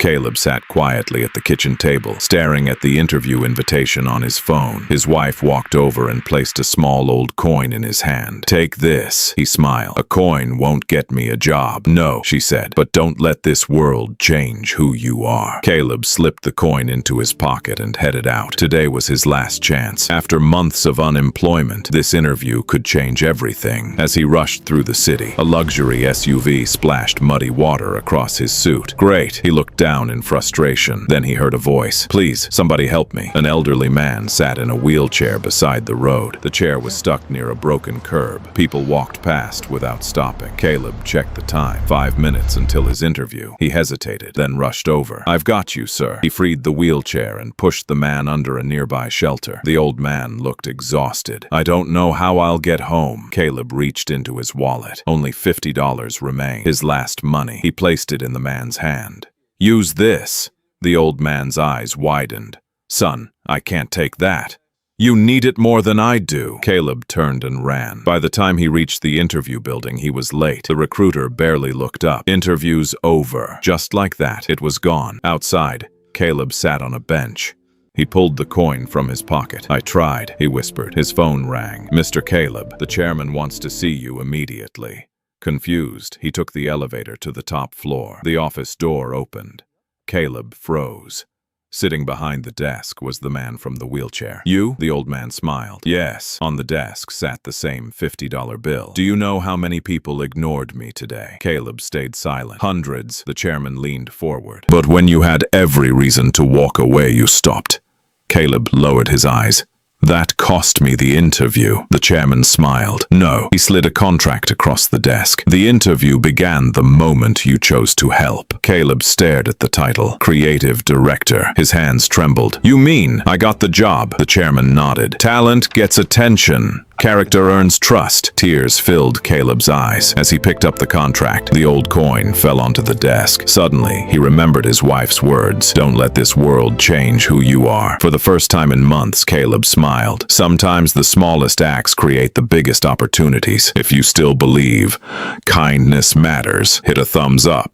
Caleb sat quietly at the kitchen table, staring at the interview invitation on his phone. His wife walked over and placed a small old coin in his hand. "Take this," he smiled. "A coin won't get me a job." "No," she said, "but don't let this world change who you are." Caleb slipped the coin into his pocket and headed out. Today was his last chance. After months of unemployment, this interview could change everything. As he rushed through the city, a luxury SUV splashed muddy water across his suit. "Great," he looked down in frustration. Then he heard a voice. "Please, somebody help me." An elderly man sat in a wheelchair beside the road. The chair was stuck near a broken curb. People walked past without stopping. Caleb checked the time. 5 minutes until his interview. He hesitated, then rushed over. "I've got you, sir." He freed the wheelchair and pushed the man under a nearby shelter. The old man looked exhausted. "I don't know how I'll get home." Caleb reached into his wallet. Only $50 remained. His last money. He placed it in the man's hand. "Use this." The old man's eyes widened. "Son, I can't take that." "You need it more than I do." Caleb turned and ran. By the time he reached the interview building, he was late. The recruiter barely looked up. "Interview's over." Just like that, it was gone. Outside, Caleb sat on a bench. He pulled the coin from his pocket. "I tried," he whispered. His phone rang. "Mr. Caleb, the chairman wants to see you immediately." Confused, he took the elevator to the top floor. The office door opened. Caleb froze. Sitting behind the desk was the man from the wheelchair. "You?" The old man smiled. "Yes." On the desk sat the same $50 bill. "Do you know how many people ignored me today?" Caleb stayed silent. "Hundreds." The chairman leaned forward. "But when you had every reason to walk away, you stopped." Caleb lowered his eyes. "That cost me the interview." The chairman smiled. "No." He slid a contract across the desk. "The interview began the moment you chose to help." Caleb stared at the title, Creative Director. His hands trembled. "You mean I got the job?" The chairman nodded. "Talent gets attention. Character earns trust." Tears filled Caleb's eyes. As he picked up the contract, the old coin fell onto the desk. Suddenly, he remembered his wife's words. "Don't let this world change who you are." For the first time in months, Caleb smiled. Sometimes the smallest acts create the biggest opportunities. If you still believe kindness matters, hit a thumbs up.